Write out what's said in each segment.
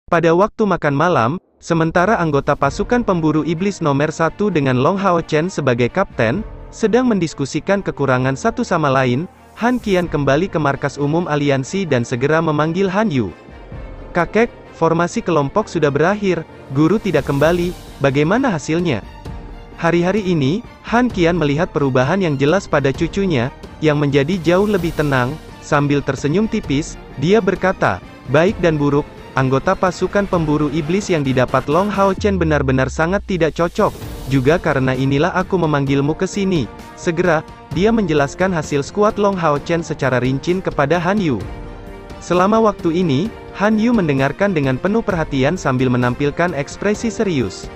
Pada waktu makan malam, sementara anggota pasukan pemburu iblis nomor 1 dengan Long Hao Chen sebagai kapten, sedang mendiskusikan kekurangan satu sama lain, Han Qian kembali ke markas umum aliansi dan segera memanggil Han Yu. "Kakek, formasi kelompok sudah berakhir, guru tidak kembali, bagaimana hasilnya?" Hari-hari ini, Han Qian melihat perubahan yang jelas pada cucunya, yang menjadi jauh lebih tenang. Sambil tersenyum tipis, dia berkata, "Baik dan buruk, anggota pasukan pemburu iblis yang didapat Long Hao Chen benar-benar sangat tidak cocok. Juga karena inilah aku memanggilmu ke sini." Segera, dia menjelaskan hasil skuad Long Hao Chen secara rinci kepada Han Yu. Selama waktu ini, Han Yu mendengarkan dengan penuh perhatian sambil menampilkan ekspresi serius.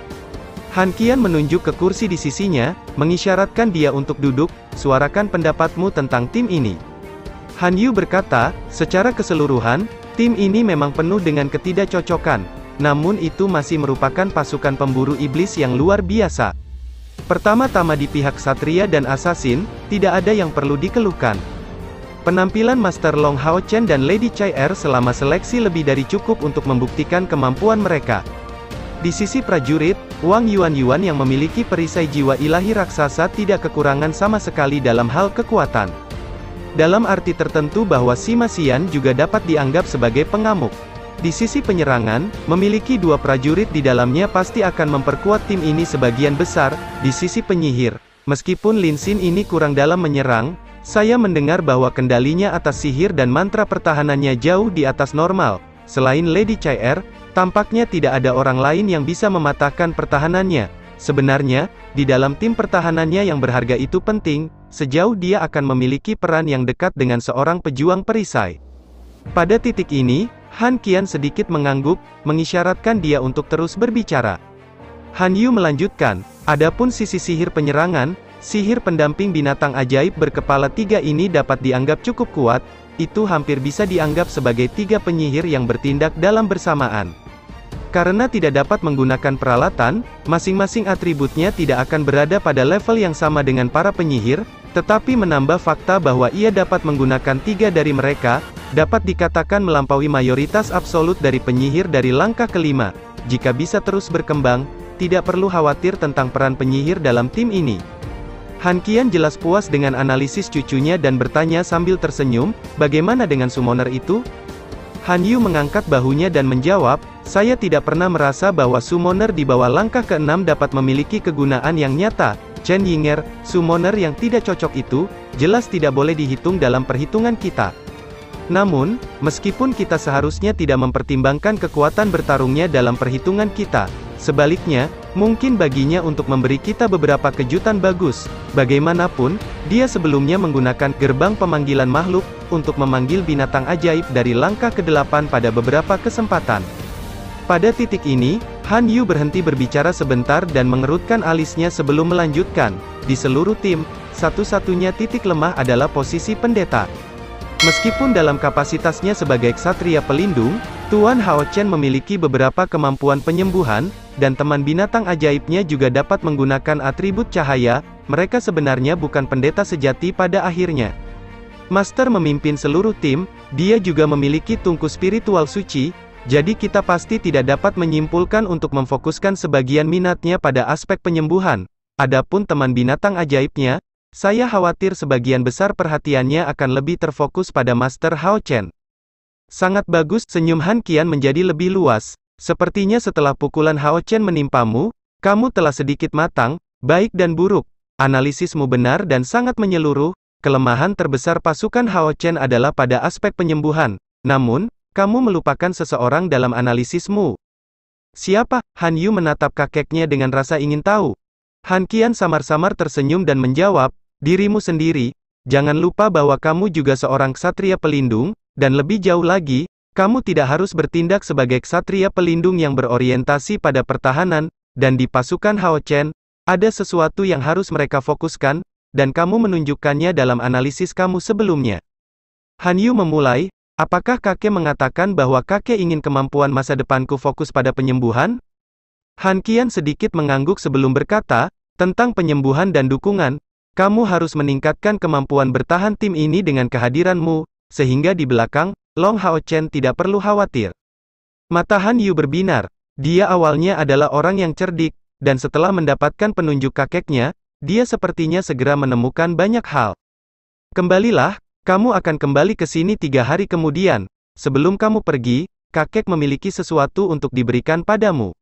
Han Qian menunjuk ke kursi di sisinya, mengisyaratkan dia untuk duduk. "Suarakan pendapatmu tentang tim ini." Han Yu berkata, "Secara keseluruhan, tim ini memang penuh dengan ketidakcocokan. Namun itu masih merupakan pasukan pemburu iblis yang luar biasa. Pertama-tama di pihak Ksatria dan Assassin, tidak ada yang perlu dikeluhkan. Penampilan Master Long Hao Chen dan Lady Chai Er selama seleksi lebih dari cukup untuk membuktikan kemampuan mereka. Di sisi prajurit, Wang Yuan yang memiliki perisai jiwa ilahi raksasa tidak kekurangan sama sekali dalam hal kekuatan. Dalam arti tertentu bahwa Sima Xian juga dapat dianggap sebagai pengamuk. Di sisi penyerangan, memiliki dua prajurit di dalamnya pasti akan memperkuat tim ini sebagian besar. Di sisi penyihir, meskipun Lin Xin ini kurang dalam menyerang, saya mendengar bahwa kendalinya atas sihir dan mantra pertahanannya jauh di atas normal. Selain Lady Chai Er, tampaknya tidak ada orang lain yang bisa mematahkan pertahanannya. Sebenarnya, di dalam tim pertahanannya yang berharga itu penting, sejauh dia akan memiliki peran yang dekat dengan seorang pejuang perisai." Pada titik ini, Han Qian sedikit mengangguk, mengisyaratkan dia untuk terus berbicara. Han Yu melanjutkan, "Adapun sisi sihir penyerangan, sihir pendamping binatang ajaib berkepala 3 ini dapat dianggap cukup kuat. Itu hampir bisa dianggap sebagai 3 penyihir yang bertindak dalam bersamaan. Karena tidak dapat menggunakan peralatan, masing-masing atributnya tidak akan berada pada level yang sama dengan para penyihir, tetapi menambah fakta bahwa ia dapat menggunakan 3 dari mereka, dapat dikatakan melampaui mayoritas absolut dari penyihir dari langkah kelima. Jika bisa terus berkembang, tidak perlu khawatir tentang peran penyihir dalam tim ini." Han Qian jelas puas dengan analisis cucunya dan bertanya sambil tersenyum, "Bagaimana dengan summoner itu?" Han Yu mengangkat bahunya dan menjawab, "Saya tidak pernah merasa bahwa summoner di bawah langkah ke-6 dapat memiliki kegunaan yang nyata. Chen Yinger, summoner yang tidak cocok itu, jelas tidak boleh dihitung dalam perhitungan kita. Namun, meskipun kita seharusnya tidak mempertimbangkan kekuatan bertarungnya dalam perhitungan kita, sebaliknya, mungkin baginya untuk memberi kita beberapa kejutan bagus. Bagaimanapun, dia sebelumnya menggunakan gerbang pemanggilan makhluk untuk memanggil binatang ajaib dari langkah ke-8 pada beberapa kesempatan." Pada titik ini, Han Yu berhenti berbicara sebentar dan mengerutkan alisnya sebelum melanjutkan, "Di seluruh tim, satu-satunya titik lemah adalah posisi pendeta. Meskipun dalam kapasitasnya sebagai ksatria pelindung, Tuan Hao Chen memiliki beberapa kemampuan penyembuhan, dan teman binatang ajaibnya juga dapat menggunakan atribut cahaya. Mereka sebenarnya bukan pendeta sejati pada akhirnya. Master memimpin seluruh tim, dia juga memiliki tungku spiritual suci, jadi kita pasti tidak dapat menyimpulkan untuk memfokuskan sebagian minatnya pada aspek penyembuhan. Adapun teman binatang ajaibnya, saya khawatir sebagian besar perhatiannya akan lebih terfokus pada Master Hao Chen." "Sangat bagus," senyum Han Qian menjadi lebih luas. "Sepertinya setelah pukulan Hao Chen menimpamu, kamu telah sedikit matang, baik dan buruk. Analisismu benar dan sangat menyeluruh. Kelemahan terbesar pasukan Hao Chen adalah pada aspek penyembuhan. Namun, kamu melupakan seseorang dalam analisismu." "Siapa?" Han Yu menatap kakeknya dengan rasa ingin tahu. Han Qian samar-samar tersenyum dan menjawab, "Dirimu sendiri. Jangan lupa bahwa kamu juga seorang ksatria pelindung, dan lebih jauh lagi, kamu tidak harus bertindak sebagai ksatria pelindung yang berorientasi pada pertahanan, dan di pasukan Hao Chen, ada sesuatu yang harus mereka fokuskan, dan kamu menunjukkannya dalam analisis kamu sebelumnya." Han Yu memulai, "Apakah kakek mengatakan bahwa kakek ingin kemampuan masa depanku fokus pada penyembuhan?" Han Qian sedikit mengangguk sebelum berkata, "Tentang penyembuhan dan dukungan, kamu harus meningkatkan kemampuan bertahan tim ini dengan kehadiranmu, sehingga di belakang, Long Hao Chen tidak perlu khawatir. Mata Han Yu berbinar. Dia awalnya adalah orang yang cerdik, dan setelah mendapatkan penunjuk kakeknya, dia sepertinya segera menemukan banyak hal. Kembalilah, kamu akan kembali ke sini 3 hari kemudian. Sebelum kamu pergi, kakek memiliki sesuatu untuk diberikan padamu.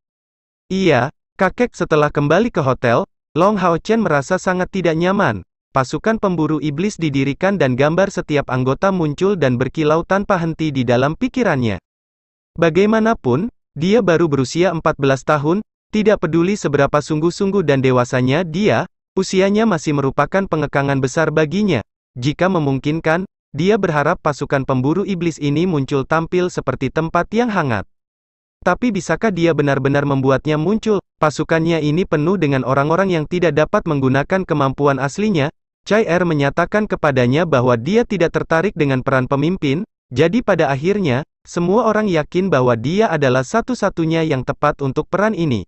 Iya, kakek. Setelah kembali ke hotel, Long Hao Chen merasa sangat tidak nyaman. Pasukan pemburu iblis didirikan dan gambar setiap anggota muncul dan berkilau tanpa henti di dalam pikirannya. Bagaimanapun, dia baru berusia 14 tahun, tidak peduli seberapa sungguh-sungguh dan dewasanya dia, usianya masih merupakan pengekangan besar baginya. Jika memungkinkan, dia berharap pasukan pemburu iblis ini muncul tampil seperti tempat yang hangat. Tapi bisakah dia benar-benar membuatnya muncul? Pasukannya ini penuh dengan orang-orang yang tidak dapat menggunakan kemampuan aslinya. Chai Er menyatakan kepadanya bahwa dia tidak tertarik dengan peran pemimpin, jadi pada akhirnya, semua orang yakin bahwa dia adalah satu-satunya yang tepat untuk peran ini.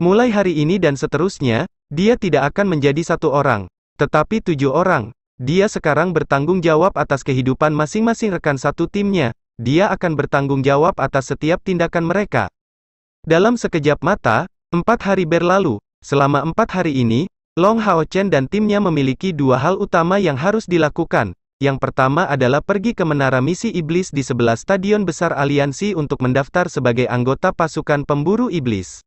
Mulai hari ini dan seterusnya, dia tidak akan menjadi 1 orang, tetapi 7 orang. Dia sekarang bertanggung jawab atas kehidupan masing-masing rekan satu timnya. Dia akan bertanggung jawab atas setiap tindakan mereka. Dalam sekejap mata, 4 hari berlalu. Selama 4 hari ini, Long Hao Chen dan timnya memiliki 2 hal utama yang harus dilakukan. Yang pertama adalah pergi ke Menara Misi Iblis di sebelah Stadion Besar Aliansi untuk mendaftar sebagai anggota pasukan pemburu iblis.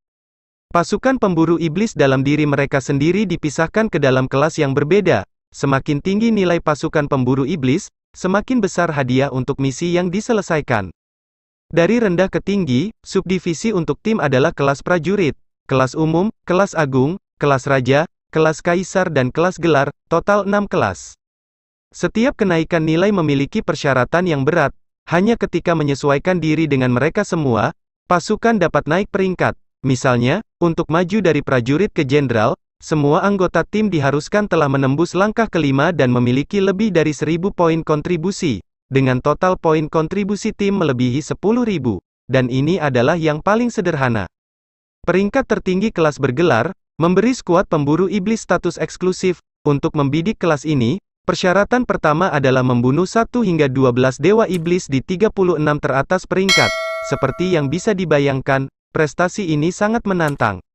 Pasukan pemburu iblis dalam diri mereka sendiri dipisahkan ke dalam kelas yang berbeda. Semakin tinggi nilai pasukan pemburu iblis, semakin besar hadiah untuk misi yang diselesaikan. Dari rendah ke tinggi, subdivisi untuk tim adalah kelas prajurit, kelas umum, kelas agung, kelas raja, kelas kaisar dan kelas gelar, total 6 kelas. Setiap kenaikan nilai memiliki persyaratan yang berat. Hanya ketika menyesuaikan diri dengan mereka semua, pasukan dapat naik peringkat. Misalnya, untuk maju dari prajurit ke jenderal, semua anggota tim diharuskan telah menembus langkah kelima dan memiliki lebih dari 1000 poin kontribusi, dengan total poin kontribusi tim melebihi 10.000, dan ini adalah yang paling sederhana. Peringkat tertinggi kelas bergelar, memberi skuad pemburu iblis status eksklusif. Untuk membidik kelas ini, persyaratan pertama adalah membunuh 1 hingga 12 dewa iblis di 36 teratas peringkat. Seperti yang bisa dibayangkan, prestasi ini sangat menantang.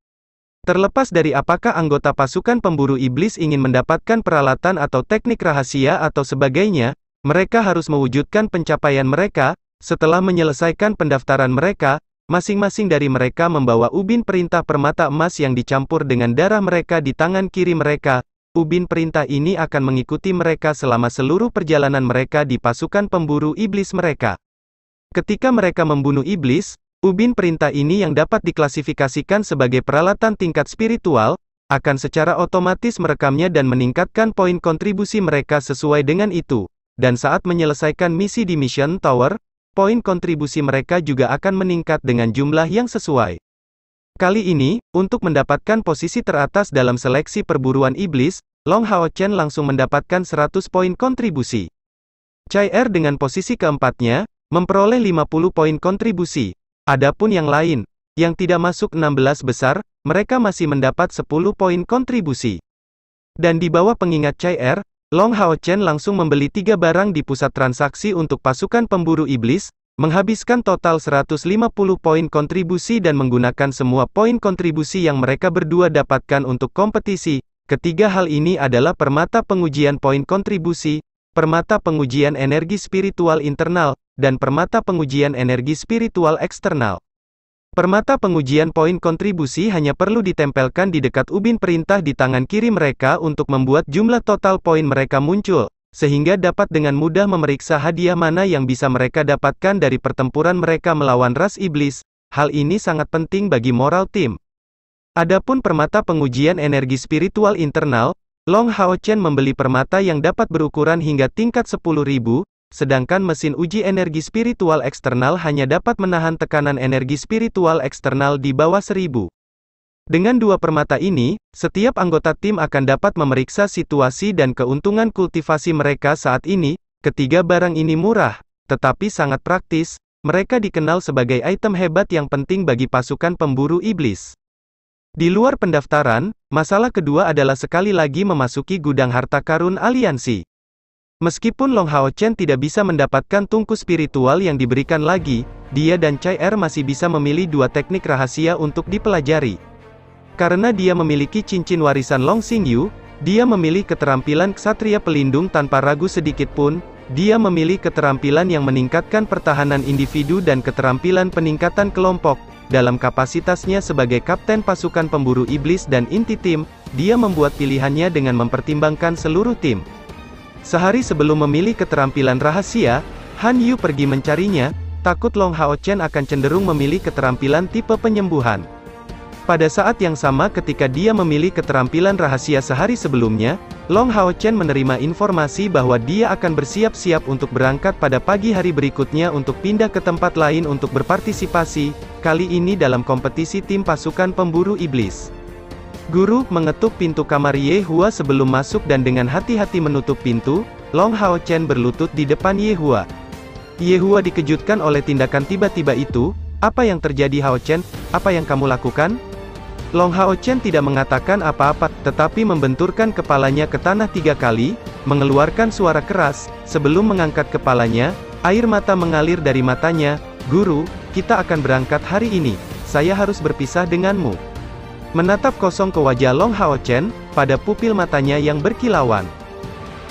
Terlepas dari apakah anggota pasukan pemburu iblis ingin mendapatkan peralatan atau teknik rahasia atau sebagainya, mereka harus mewujudkan pencapaian mereka. Setelah menyelesaikan pendaftaran mereka, masing-masing dari mereka membawa ubin perintah permata emas yang dicampur dengan darah mereka di tangan kiri mereka. Ubin perintah ini akan mengikuti mereka selama seluruh perjalanan mereka di pasukan pemburu iblis mereka. Ketika mereka membunuh iblis, ubin perintah ini yang dapat diklasifikasikan sebagai peralatan tingkat spiritual, akan secara otomatis merekamnya dan meningkatkan poin kontribusi mereka sesuai dengan itu. Dan saat menyelesaikan misi di Mission Tower, poin kontribusi mereka juga akan meningkat dengan jumlah yang sesuai. Kali ini, untuk mendapatkan posisi teratas dalam seleksi perburuan iblis, Long Hao Chen langsung mendapatkan 100 poin kontribusi. Chai Er dengan posisi keempatnya, memperoleh 50 poin kontribusi. Adapun yang lain, yang tidak masuk 16 besar, mereka masih mendapat 10 poin kontribusi. Dan di bawah pengingat Chai Er, Long Hao Chen langsung membeli 3 barang di pusat transaksi untuk pasukan pemburu iblis, menghabiskan total 150 poin kontribusi dan menggunakan semua poin kontribusi yang mereka berdua dapatkan untuk kompetisi. Ketiga hal ini adalah permata pengujian poin kontribusi, permata pengujian energi spiritual internal, dan permata pengujian energi spiritual eksternal. Permata pengujian poin kontribusi hanya perlu ditempelkan di dekat ubin perintah di tangan kiri mereka untuk membuat jumlah total poin mereka muncul, sehingga dapat dengan mudah memeriksa hadiah mana yang bisa mereka dapatkan dari pertempuran mereka melawan ras iblis. Hal ini sangat penting bagi moral tim. Adapun permata pengujian energi spiritual internal, Long Hao Chen membeli permata yang dapat berukuran hingga tingkat 10.000, sedangkan mesin uji energi spiritual eksternal hanya dapat menahan tekanan energi spiritual eksternal di bawah 1000. Dengan 2 permata ini, setiap anggota tim akan dapat memeriksa situasi dan keuntungan kultivasi mereka saat ini. Ketiga barang ini murah, tetapi sangat praktis. Mereka dikenal sebagai item hebat yang penting bagi pasukan pemburu iblis. Di luar pendaftaran, masalah kedua adalah sekali lagi memasuki gudang harta karun aliansi. Meskipun Long Hao Chen tidak bisa mendapatkan tungku spiritual yang diberikan lagi, dia dan Cai Er masih bisa memilih dua teknik rahasia untuk dipelajari. Karena dia memiliki cincin warisan Long Xingyu, dia memilih keterampilan ksatria pelindung tanpa ragu sedikit pun. Dia memilih keterampilan yang meningkatkan pertahanan individu dan keterampilan peningkatan kelompok. Dalam kapasitasnya sebagai kapten pasukan pemburu iblis dan inti tim, dia membuat pilihannya dengan mempertimbangkan seluruh tim. Sehari sebelum memilih keterampilan rahasia, Han Yu pergi mencarinya, takut Long Hao Chen akan cenderung memilih keterampilan tipe penyembuhan. Pada saat yang sama ketika dia memilih keterampilan rahasia sehari sebelumnya, Long Hao Chen menerima informasi bahwa dia akan bersiap-siap untuk berangkat pada pagi hari berikutnya untuk pindah ke tempat lain untuk berpartisipasi, kali ini dalam kompetisi tim pasukan pemburu iblis. Guru mengetuk pintu kamar Ye Hua sebelum masuk dan dengan hati-hati menutup pintu. Long Hao Chen berlutut di depan Ye Hua. Ye Hua dikejutkan oleh tindakan tiba-tiba itu. Apa yang terjadi Hao Chen? Apa yang kamu lakukan? Long Hao Chen tidak mengatakan apa-apa, tetapi membenturkan kepalanya ke tanah 3 kali, mengeluarkan suara keras. Sebelum mengangkat kepalanya, air mata mengalir dari matanya. Guru, kita akan berangkat hari ini. Saya harus berpisah denganmu. Menatap kosong ke wajah Long Hao Chen, pada pupil matanya yang berkilauan.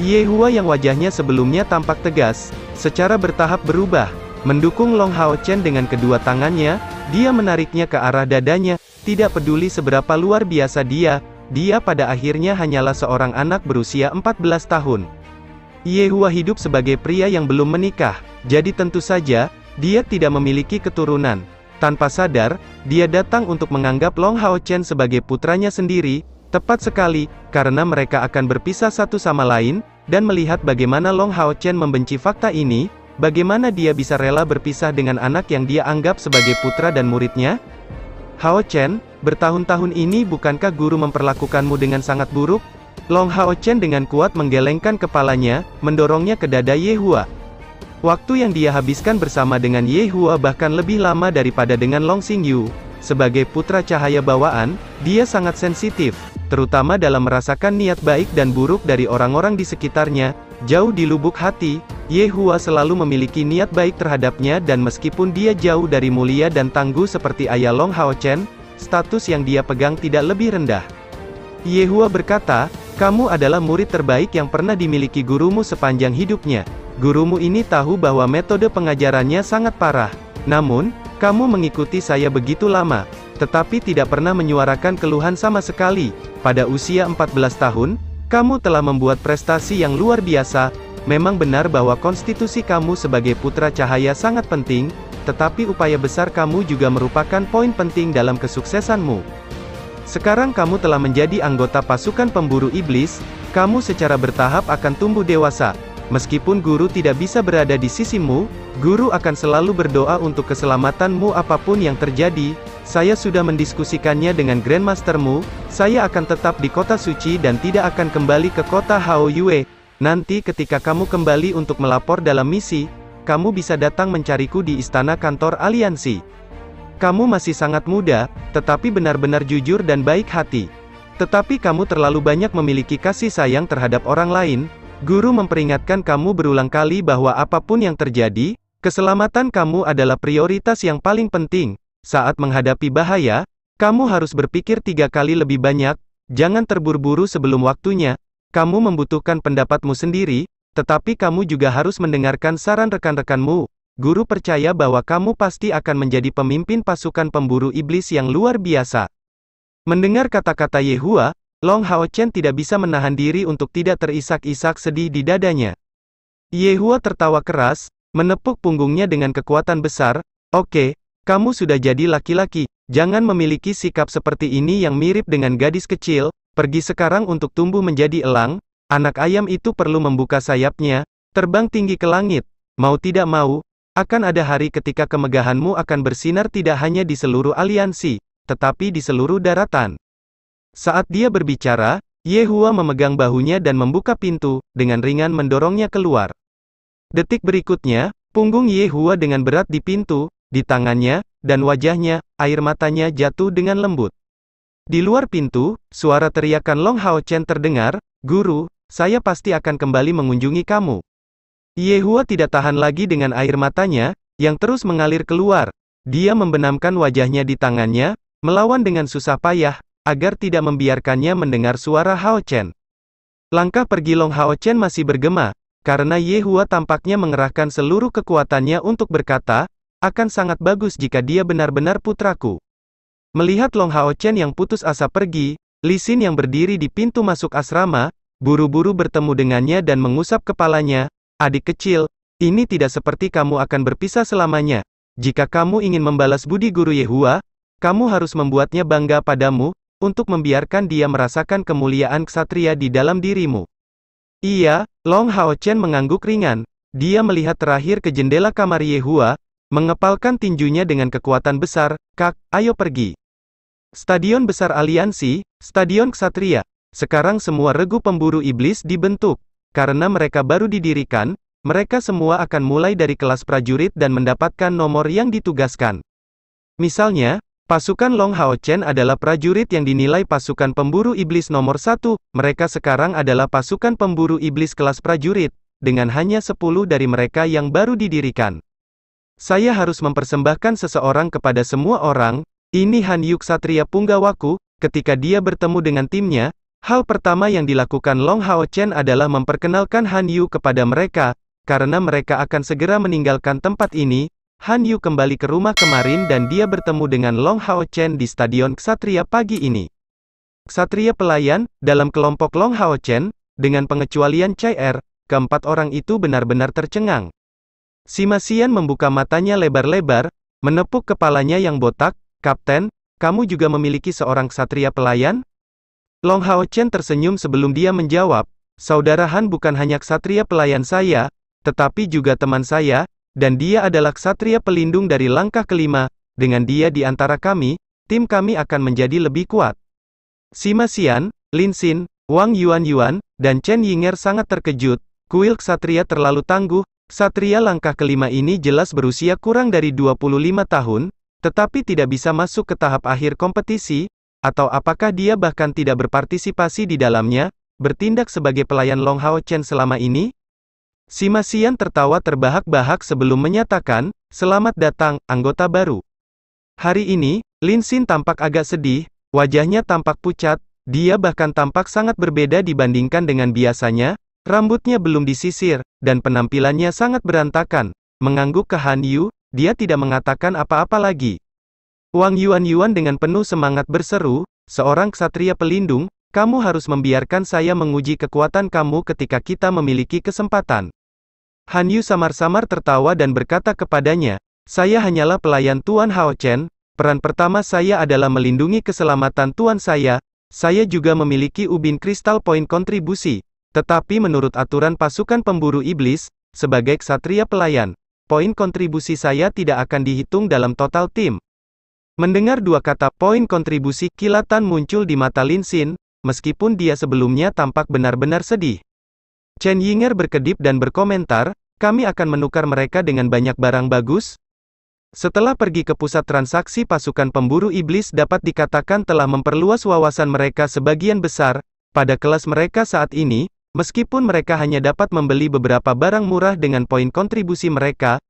Ye Hua yang wajahnya sebelumnya tampak tegas, secara bertahap berubah. Mendukung Long Hao Chen dengan kedua tangannya, dia menariknya ke arah dadanya, tidak peduli seberapa luar biasa dia pada akhirnya hanyalah seorang anak berusia 14 tahun. Ye Hua hidup sebagai pria yang belum menikah, jadi tentu saja, dia tidak memiliki keturunan. Tanpa sadar, dia datang untuk menganggap Long Hao Chen sebagai putranya sendiri, tepat sekali, karena mereka akan berpisah satu sama lain, dan melihat bagaimana Long Hao Chen membenci fakta ini, bagaimana dia bisa rela berpisah dengan anak yang dia anggap sebagai putra dan muridnya? Hao Chen, bertahun-tahun ini bukankah guru memperlakukanmu dengan sangat buruk? Long Hao Chen dengan kuat menggelengkan kepalanya, mendorongnya ke dada Ye Hua. Waktu yang dia habiskan bersama dengan Ye Hua bahkan lebih lama daripada dengan Long Xingyu. Sebagai putra cahaya bawaan, dia sangat sensitif, terutama dalam merasakan niat baik dan buruk dari orang-orang di sekitarnya. Jauh di lubuk hati, Ye Hua selalu memiliki niat baik terhadapnya dan meskipun dia jauh dari mulia dan tangguh seperti ayah Long Hao Chen, status yang dia pegang tidak lebih rendah. Ye Hua berkata, kamu adalah murid terbaik yang pernah dimiliki gurumu sepanjang hidupnya. Gurumu ini tahu bahwa metode pengajarannya sangat parah. Namun, kamu mengikuti saya begitu lama, tetapi tidak pernah menyuarakan keluhan sama sekali. Pada usia 14 tahun, kamu telah membuat prestasi yang luar biasa. Memang benar bahwa konstitusi kamu sebagai putra cahaya sangat penting, tetapi upaya besar kamu juga merupakan poin penting dalam kesuksesanmu. Sekarang kamu telah menjadi anggota pasukan pemburu iblis, kamu secara bertahap akan tumbuh dewasa. Meskipun guru tidak bisa berada di sisimu, guru akan selalu berdoa untuk keselamatanmu apapun yang terjadi. Saya sudah mendiskusikannya dengan Grandmastermu, saya akan tetap di kota suci dan tidak akan kembali ke kota Hao Yue. Nanti ketika kamu kembali untuk melapor dalam misi, kamu bisa datang mencariku di istana kantor aliansi. Kamu masih sangat muda, tetapi benar-benar jujur dan baik hati. Tetapi kamu terlalu banyak memiliki kasih sayang terhadap orang lain. Guru memperingatkan kamu berulang kali bahwa apapun yang terjadi, keselamatan kamu adalah prioritas yang paling penting. Saat menghadapi bahaya, kamu harus berpikir 3 kali lebih banyak, jangan terburu-buru sebelum waktunya. Kamu membutuhkan pendapatmu sendiri, tetapi kamu juga harus mendengarkan saran rekan-rekanmu. Guru percaya bahwa kamu pasti akan menjadi pemimpin pasukan pemburu iblis yang luar biasa. Mendengar kata-kata Ye Hua, Long Hao Chen tidak bisa menahan diri untuk tidak terisak-isak sedih di dadanya. Ye Hua tertawa keras, menepuk punggungnya dengan kekuatan besar. Oke, kamu sudah jadi laki-laki, jangan memiliki sikap seperti ini yang mirip dengan gadis kecil, pergi sekarang untuk tumbuh menjadi elang. Anak ayam itu perlu membuka sayapnya, terbang tinggi ke langit. Mau tidak mau, akan ada hari ketika kemegahanmu akan bersinar tidak hanya di seluruh aliansi, tetapi di seluruh daratan. Saat dia berbicara, Ye Hua memegang bahunya dan membuka pintu, dengan ringan mendorongnya keluar. Detik berikutnya, punggung Ye Hua dengan berat di pintu, di tangannya, dan wajahnya, air matanya jatuh dengan lembut. Di luar pintu, suara teriakan Long Hao Chen terdengar, Guru, saya pasti akan kembali mengunjungi kamu. Yehua tidak tahan lagi dengan air matanya, yang terus mengalir keluar. Dia membenamkan wajahnya di tangannya, melawan dengan susah payah, agar tidak membiarkannya mendengar suara Hao Chen. Langkah pergi Long Hao Chen masih bergema, karena Yehua tampaknya mengerahkan seluruh kekuatannya untuk berkata, akan sangat bagus jika dia benar-benar putraku. Melihat Long Hao Chen yang putus asa pergi, Li Xin yang berdiri di pintu masuk asrama, buru-buru bertemu dengannya dan mengusap kepalanya, adik kecil, ini tidak seperti kamu akan berpisah selamanya. Jika kamu ingin membalas budi guru Yehua, kamu harus membuatnya bangga padamu, untuk membiarkan dia merasakan kemuliaan ksatria di dalam dirimu. Iya, Long Hao Chen mengangguk ringan. Dia melihat terakhir ke jendela kamar Yehua, mengepalkan tinjunya dengan kekuatan besar, Kak, ayo pergi. Stadion besar aliansi, stadion ksatria. Sekarang semua regu pemburu iblis dibentuk. Karena mereka baru didirikan, mereka semua akan mulai dari kelas prajurit dan mendapatkan nomor yang ditugaskan. Misalnya, pasukan Long Hao Chen adalah prajurit yang dinilai pasukan pemburu iblis nomor 1, mereka sekarang adalah pasukan pemburu iblis kelas prajurit, dengan hanya 10 dari mereka yang baru didirikan. Saya harus mempersembahkan seseorang kepada semua orang. Ini Han Yu Ksatria Punggawaku. Ketika dia bertemu dengan timnya, hal pertama yang dilakukan Long Hao Chen adalah memperkenalkan Han Yu kepada mereka, karena mereka akan segera meninggalkan tempat ini. Han Yu kembali ke rumah kemarin dan dia bertemu dengan Long Hao Chen di Stadion Ksatria pagi ini. Ksatria pelayan, dalam kelompok Long Hao Chen, dengan pengecualian Chai Er, keempat orang itu benar-benar tercengang. Sima Xian membuka matanya lebar-lebar, menepuk kepalanya yang botak, Kapten, kamu juga memiliki seorang ksatria pelayan? Long Hao Chen tersenyum sebelum dia menjawab, Saudara Han bukan hanya ksatria pelayan saya, tetapi juga teman saya, dan dia adalah ksatria pelindung dari langkah kelima. Dengan dia di antara kami, tim kami akan menjadi lebih kuat. Sima Xian, Lin Xin, Wang Yuan, dan Chen Yinger sangat terkejut. Kuil ksatria terlalu tangguh. Ksatria langkah kelima ini jelas berusia kurang dari 25 tahun, tetapi tidak bisa masuk ke tahap akhir kompetisi, atau apakah dia bahkan tidak berpartisipasi di dalamnya, bertindak sebagai pelayan Long Hao Chen selama ini? Sima Xian tertawa terbahak-bahak sebelum menyatakan, selamat datang, anggota baru. Hari ini, Lin Xin tampak agak sedih, wajahnya tampak pucat, dia bahkan tampak sangat berbeda dibandingkan dengan biasanya, rambutnya belum disisir, dan penampilannya sangat berantakan. Mengangguk ke Han Yu, dia tidak mengatakan apa-apa lagi. Wang Yuan dengan penuh semangat berseru, seorang ksatria pelindung, kamu harus membiarkan saya menguji kekuatan kamu ketika kita memiliki kesempatan. Han Yu samar-samar tertawa dan berkata kepadanya, saya hanyalah pelayan Tuan Hao Chen, peran pertama saya adalah melindungi keselamatan Tuan saya juga memiliki ubin kristal poin kontribusi, tetapi menurut aturan pasukan pemburu iblis, sebagai ksatria pelayan, poin kontribusi saya tidak akan dihitung dalam total tim. Mendengar dua kata poin kontribusi, kilatan muncul di mata Lin Xin, meskipun dia sebelumnya tampak benar-benar sedih. Chen Yinger berkedip dan berkomentar, kami akan menukar mereka dengan banyak barang bagus. Setelah pergi ke pusat transaksi, pasukan pemburu iblis dapat dikatakan telah memperluas wawasan mereka sebagian besar, pada kelas mereka saat ini. Meskipun mereka hanya dapat membeli beberapa barang murah dengan poin kontribusi mereka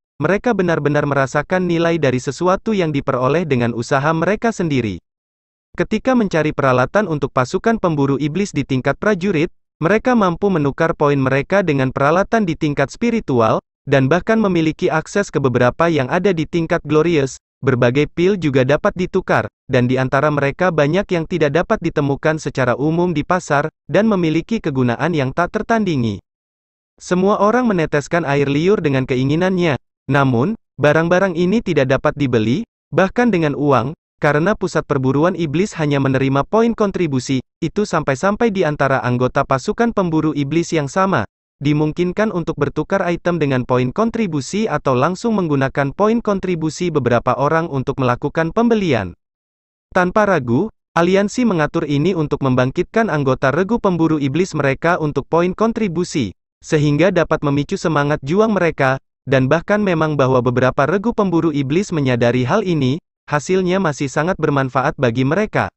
benar-benar merasakan nilai dari sesuatu yang diperoleh dengan usaha mereka sendiri. Ketika mencari peralatan untuk pasukan pemburu iblis di tingkat prajurit, mereka mampu menukar poin mereka dengan peralatan di tingkat spiritual, dan bahkan memiliki akses ke beberapa yang ada di tingkat glorious. Berbagai pil juga dapat ditukar, dan di antara mereka banyak yang tidak dapat ditemukan secara umum di pasar, dan memiliki kegunaan yang tak tertandingi. Semua orang meneteskan air liur dengan keinginannya, namun, barang-barang ini tidak dapat dibeli, bahkan dengan uang, karena pusat perburuan iblis hanya menerima poin kontribusi, itu sampai-sampai di antara anggota pasukan pemburu iblis yang sama, dimungkinkan untuk bertukar item dengan poin kontribusi atau langsung menggunakan poin kontribusi beberapa orang untuk melakukan pembelian. Tanpa ragu, aliansi mengatur ini untuk membangkitkan anggota regu pemburu iblis mereka untuk poin kontribusi, sehingga dapat memicu semangat juang mereka, dan bahkan memang bahwa beberapa regu pemburu iblis menyadari hal ini, hasilnya masih sangat bermanfaat bagi mereka.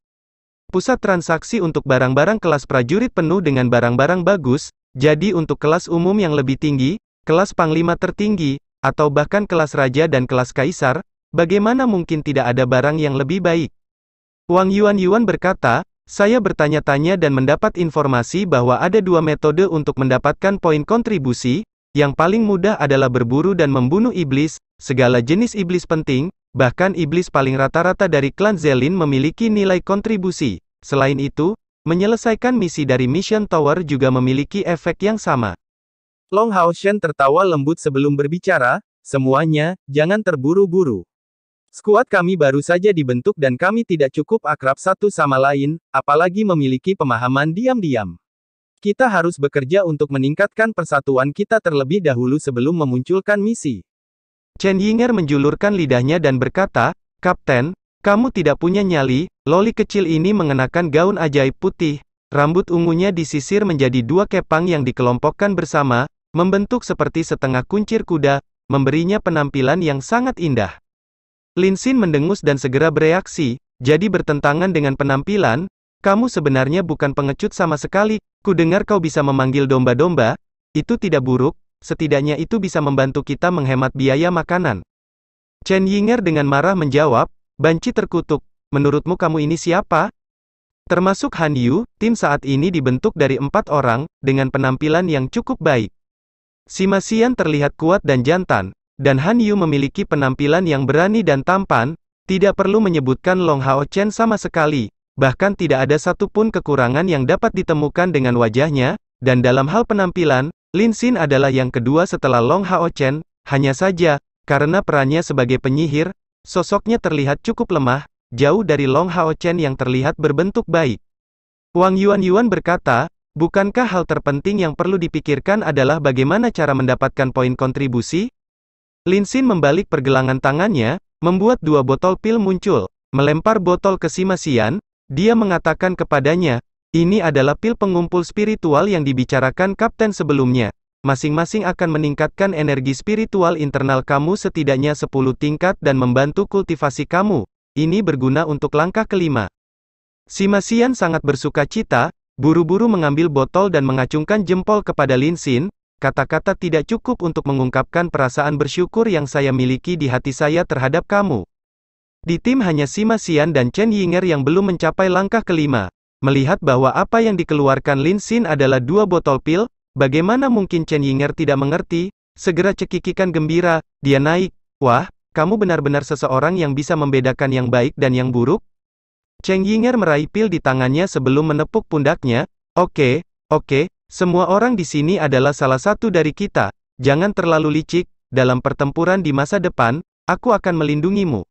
Pusat transaksi untuk barang-barang kelas prajurit penuh dengan barang-barang bagus, Jadi untuk kelas umum yang lebih tinggi, kelas panglima tertinggi, atau bahkan kelas raja dan kelas kaisar, bagaimana mungkin tidak ada barang yang lebih baik? Wang Yuan berkata, saya bertanya-tanya dan mendapat informasi bahwa ada dua metode untuk mendapatkan poin kontribusi. Yang paling mudah adalah berburu dan membunuh iblis, segala jenis iblis penting, bahkan iblis paling rata-rata dari klan Zelin memiliki nilai kontribusi. Selain itu, menyelesaikan misi dari Mission Tower juga memiliki efek yang sama. Long Hao Shen tertawa lembut sebelum berbicara, semuanya, jangan terburu-buru. Skuad kami baru saja dibentuk dan kami tidak cukup akrab satu sama lain, apalagi memiliki pemahaman diam-diam. Kita harus bekerja untuk meningkatkan persatuan kita terlebih dahulu sebelum memunculkan misi. Chen Yinger menjulurkan lidahnya dan berkata, Kapten, kamu tidak punya nyali. Loli kecil ini mengenakan gaun ajaib putih, rambut ungunya disisir menjadi dua kepang yang dikelompokkan bersama, membentuk seperti setengah kuncir kuda, memberinya penampilan yang sangat indah. Lin Xin mendengus dan segera bereaksi, jadi bertentangan dengan penampilan, kamu sebenarnya bukan pengecut sama sekali. Kudengar kau bisa memanggil domba-domba, itu tidak buruk, setidaknya itu bisa membantu kita menghemat biaya makanan. Chen Yinger dengan marah menjawab, banci terkutuk, menurutmu kamu ini siapa? Termasuk Han Yu, tim saat ini dibentuk dari 4 orang, dengan penampilan yang cukup baik. Sima Xian terlihat kuat dan jantan, dan Han Yu memiliki penampilan yang berani dan tampan, tidak perlu menyebutkan Long Hao Chen sama sekali. Bahkan tidak ada satupun kekurangan yang dapat ditemukan dengan wajahnya, dan dalam hal penampilan, Lin Xin adalah yang kedua setelah Long Hao Chen, hanya saja, karena perannya sebagai penyihir, sosoknya terlihat cukup lemah, jauh dari Long Hao Chen yang terlihat berbentuk baik. Wang Yuan berkata, bukankah hal terpenting yang perlu dipikirkan adalah bagaimana cara mendapatkan poin kontribusi? Lin Xin membalik pergelangan tangannya, membuat 2 botol pil muncul, melempar botol ke Sima Xian. Dia mengatakan kepadanya, ini adalah pil pengumpul spiritual yang dibicarakan kapten sebelumnya. Masing-masing akan meningkatkan energi spiritual internal kamu setidaknya 10 tingkat dan membantu kultivasi kamu. Ini berguna untuk langkah kelima. Sima Xian sangat bersuka cita, buru-buru mengambil botol dan mengacungkan jempol kepada Lin Xin. Kata-kata tidak cukup untuk mengungkapkan perasaan bersyukur yang saya miliki di hati saya terhadap kamu. Di tim hanya Sima Xian dan Chen Yinger yang belum mencapai langkah kelima. Melihat bahwa apa yang dikeluarkan Lin Xin adalah 2 botol pil, bagaimana mungkin Chen Yinger tidak mengerti? Segera cekikikan gembira, dia naik. Wah, kamu benar-benar seseorang yang bisa membedakan yang baik dan yang buruk? Chen Yinger meraih pil di tangannya sebelum menepuk pundaknya. Oke, semua orang di sini adalah salah satu dari kita. Jangan terlalu licik, dalam pertempuran di masa depan, aku akan melindungimu.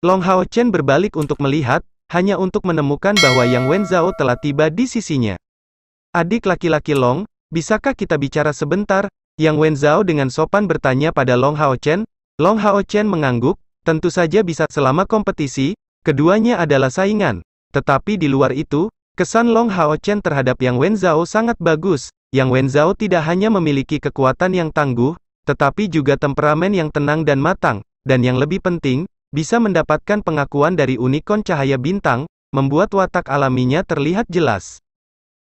Long Hao Chen berbalik untuk melihat, hanya untuk menemukan bahwa Yang Wenzhao telah tiba di sisinya. Adik laki-laki Long, bisakah kita bicara sebentar? Yang Wenzhao dengan sopan bertanya pada Long Hao Chen. Long Hao Chen mengangguk, tentu saja bisa selama kompetisi, keduanya adalah saingan. Tetapi di luar itu, kesan Long Hao Chen terhadap Yang Wenzhao sangat bagus. Yang Wenzhao tidak hanya memiliki kekuatan yang tangguh, tetapi juga temperamen yang tenang dan matang, dan yang lebih penting, bisa mendapatkan pengakuan dari unicorn cahaya bintang, membuat watak alaminya terlihat jelas.